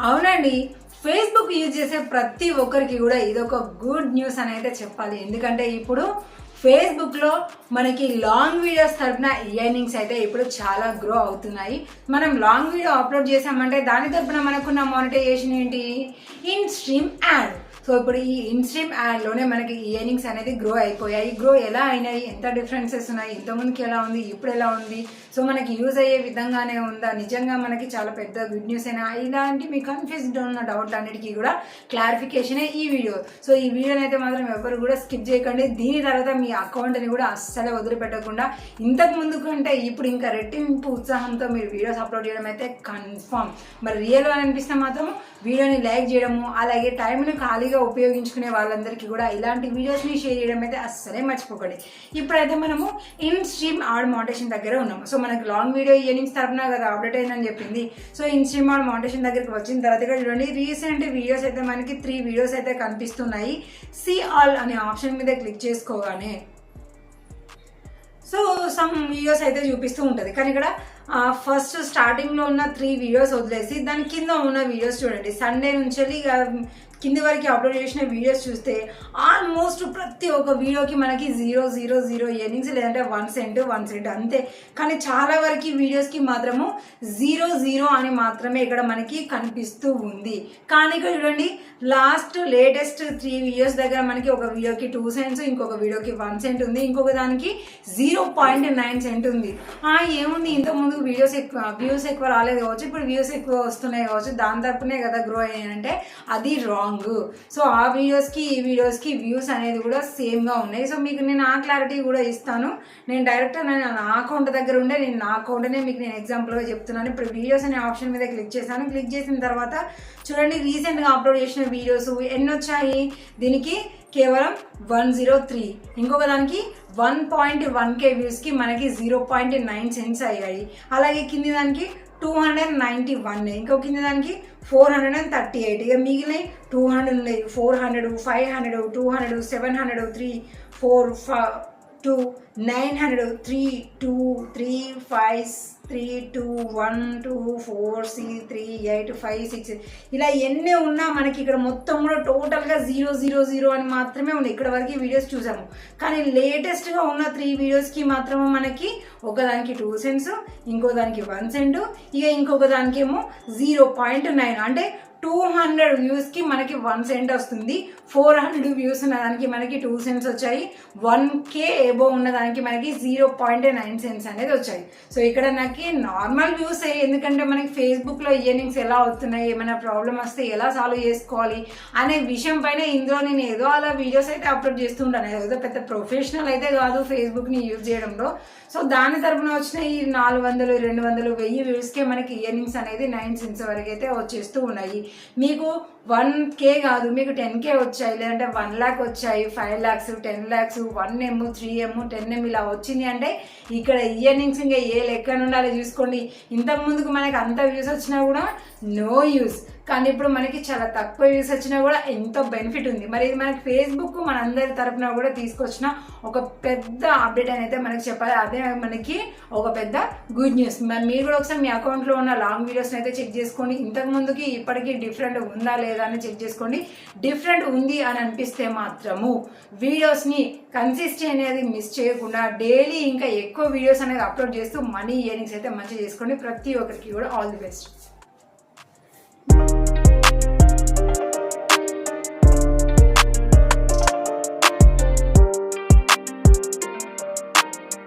అవునండి. Facebook use చేసే ప్రతి ఒక్కరికి కూడా ఇదొక గుడ్ న్యూస్ అని అయితే చెప్పాలి. ఎందుకంటే ఇప్పుడు ఫేస్‌బుక్‌లో మనకి లాంగ్ వీడియోస్ తరపున ఎర్నింగ్స్ అయితే ఇప్పుడు చాలా గ్రో అవుతున్నాయి. మనం లాంగ్ వీడియో అప్లోడ్ చేసామంటే దాని తరపున మనకున్న మానిటైజేషన్ ఏంటి? In stream add. సో ఇప్పుడు ఈ ఇన్స్ట్రీమ్ యాడ్లోనే మనకి ఎర్నింగ్స్ అనేది గ్రో అయిపోయాయి. గ్రో ఎలా అయినాయి, ఎంత డిఫరెన్సెస్ ఉన్నాయి, ఇంతకుముందుకి ఎలా ఉంది, ఇప్పుడు ఎలా ఉంది, సో మనకి యూజ్ అయ్యే విధంగానే ఉందా, నిజంగా మనకి చాలా పెద్ద గుడ్ న్యూస్ అయినా, ఇలాంటి మీ కన్ఫ్యూజ్డ్ ఉన్న డౌట్లు అన్నిటికీ కూడా క్లారిఫికేషనే ఈ వీడియో. సో ఈ వీడియోని అయితే మాత్రం ఎవరు కూడా స్కిప్ చేయకండి. దీని తర్వాత మీ అకౌంట్ని కూడా అస్సలే వదిలిపెట్టకుండా ఇంతకు ముందు కంటే ఇప్పుడు ఇంకా రెట్టింపు ఉత్సాహంతో మీరు వీడియోస్ అప్లోడ్ చేయడం అయితే కన్ఫర్మ్. మరి రియల్ అని అనిపిస్తే మాత్రం వీడియోని లైక్ చేయడము, అలాగే టైంని ఖాళీగా ఉపయోగించుకునే వాళ్ళందరికీ కూడా ఇలాంటి వీడియోస్ని షేర్ చేయడం అయితే అస్సలే మర్చిపోకండి. ఇప్పుడైతే మనము ఇన్ స్ట్రీమ్ యాడ్ మానిటైజేషన్ దగ్గర ఉన్నాము. సో మనకి లాంగ్ వీడియో ఎర్నింగ్స్ తరపున కదా అప్డేట్ అయిందని చెప్పింది. So in stream ad monetization దగ్గరికి వచ్చిన తర్వాత ఇక్కడ చూడండి, రీసెంట్ వీడియోస్ అయితే మనకి 3 వీడియోస్ అయితే కనిపిస్తున్నాయి. సీ ఆల్ అనే ఆప్షన్ మీద క్లిక్ చేసుకోగానే సో సమ్ వీడియోస్ అయితే చూపిస్తూ ఉంటుంది. కానీ ఇక్కడ ఫస్ట్ స్టార్టింగ్లో ఉన్న 3 వీడియోస్ వదిలేసి దాని కింద ఉన్న వీడియోస్ చూడండి. సండే నుంచి కింది వరకు అప్లోడ్ చేసిన వీడియోస్ చూస్తే ఆల్మోస్ట్ ప్రతి ఒక్క వీడియోకి మనకి 0.00 ఎర్నింగ్స్, లేదంటే 1 సెంట్ అంతే. కానీ చాలా వరకు వీడియోస్కి మాత్రము 0.0 అని మాత్రమే ఇక్కడ మనకి కనిపిస్తూ ఉంది. కానీ ఇక్కడ చూడండి, లేటెస్ట్ 3 వీడియోస్ దగ్గర మనకి ఒక వీడియోకి 2 సెంట్స్, ఇంకొక వీడియోకి 1 సెంట్ ఉంది, ఇంకొక దానికి 0.9 సెంట్ ఉంది. ఏముంది, ఇంతకుముందు వ్యూస్ ఎక్కువ రాలేదు కావచ్చు, ఇప్పుడు వ్యూస్ ఎక్కువ వస్తున్నాయి కావచ్చు, దాని తరపునే కదా గ్రో అయ్యాయంటే అది రాంగ్. సో ఆ వీడియోస్కి ఈ వీడియోస్కి వ్యూస్ అనేది కూడా సేమ్గా ఉన్నాయి. సో మీకు నేను ఆ క్లారిటీ కూడా ఇస్తాను. నేను డైరెక్ట్ నా అకౌంట్ దగ్గర ఉండే నా అకౌంట్నే మీకు నేను ఎగ్జాంపుల్గా చెప్తున్నాను. ఇప్పుడు వీడియోస్ అనే ఆప్షన్ మీద క్లిక్ చేశాను. క్లిక్ చేసిన తర్వాత చూడండి, రీసెంట్గా అప్లోడ్ చేసిన వీడియోస్ ఎన్ని వచ్చాయి. దీనికి కేవలం 103, ఇంకొక దానికి 1.1K వ్యూస్కి మనకి 0.9 సెంట్స్ అయ్యాయి. అలాగే కింది దానికి 291, ఇంకో కింద దానికి 438, ఇక మిగిలిన 200 ఉన్నాయి, 400, 500, 200, 700, 3, 4, 2, 900, 3, 2, 3, 5, 3, 2, 1, 2, 4, 6, 3, 8, 5, 6 ఇలా ఎన్ని ఉన్నా మనకి ఇక్కడ మొత్తం కూడా టోటల్గా 0.00 అని మాత్రమే ఉన్నాయి. ఇక్కడ వరకు వీడియోస్ చూసాము. కానీ లేటెస్ట్గా ఉన్న 3 వీడియోస్కి మాత్రమే మనకి ఒకదానికి 2 సెంట్స్, ఇంకో దానికి 1 సెంట్, ఇక ఇంకొక దానికి ఏమో 0.9, అంటే 200 వ్యూస్కి మనకి 1 సెంట్ వస్తుంది. 400 వ్యూస్ ఉన్నదానికి మనకి 2 సెంట్స్ వచ్చాయి. 1K ఎబో ఉన్నదానికి మనకి 0.9 సెంట్స్ అనేది వచ్చాయి. సో ఇక్కడ నాకు నార్మల్ వ్యూస్, ఎందుకంటే మనకి ఫేస్బుక్లో ఎర్నింగ్స్ ఎలా అవుతున్నాయి, ఏమైనా ప్రాబ్లమ్ వస్తే ఎలా సాల్వ్ చేసుకోవాలి అనే విషయం పైన ఇందులో నేను ఏదో అలా వీడియోస్ అయితే అప్లోడ్ చేస్తూ ఉంటాను. ఏదో పెద్ద ప్రొఫెషనల్ అయితే కాదు ఫేస్బుక్ని యూజ్ చేయడంలో. సో దాని తరపున వచ్చిన ఈ 400, 200, 1000 వ్యూస్కే మనకి ఎర్నింగ్స్ అనేది 9 సెంట్స్ వరకు అయితే వచ్చేస్తూ ఉన్నాయి. మీకు 1K కాదు, మీకు 10K వచ్చాయి, లేదంటే 1 lakh వచ్చాయి, 5 lakhs, 10 lakhs, 1M, 3M, 10M ఇలా వచ్చింది అంటే ఇక్కడ ఎర్నింగ్స్ ఇంకా ఏ లెక్కన ఉండాలి చూసుకోండి. ఇంతకు ముందుకు మనకి అంత వ్యూస్ వచ్చినా కూడా నో యూస్, కానీ ఇప్పుడు మనకి చాలా తక్కువ వ్యూస్ వచ్చినా కూడా ఎంతో బెనిఫిట్ ఉంది. మరి ఇది మనకి ఫేస్బుక్ మనందరి తరపున కూడా తీసుకొచ్చిన ఒక పెద్ద అప్డేట్ అని అయితే మనకి చెప్పాలి. అదే మనకి ఒక పెద్ద గుడ్ న్యూస్. మరి మీరు కూడా ఒకసారి మీ అకౌంట్లో ఉన్న లాంగ్ వీడియోస్ని అయితే చెక్ చేసుకోండి. ఇంతకు ముందుకి ఇప్పటికీ డిఫరెంట్ ఉందా లేదా అని చెక్ చేసుకోండి. డిఫరెంట్ ఉంది అని అనిపిస్తే మాత్రము వీడియోస్ని కన్సిస్టెన్సీ అనేది మిస్ చేయకుండా డైలీ ఇంకా ఎక్కువ వీడియోస్ అనేది అప్లోడ్ చేస్తూ మనీ ఎర్నింగ్స్ అయితే మంచిగా చేసుకోండి. ప్రతి ఒక్కరికి కూడా ఆల్ ది బెస్ట్.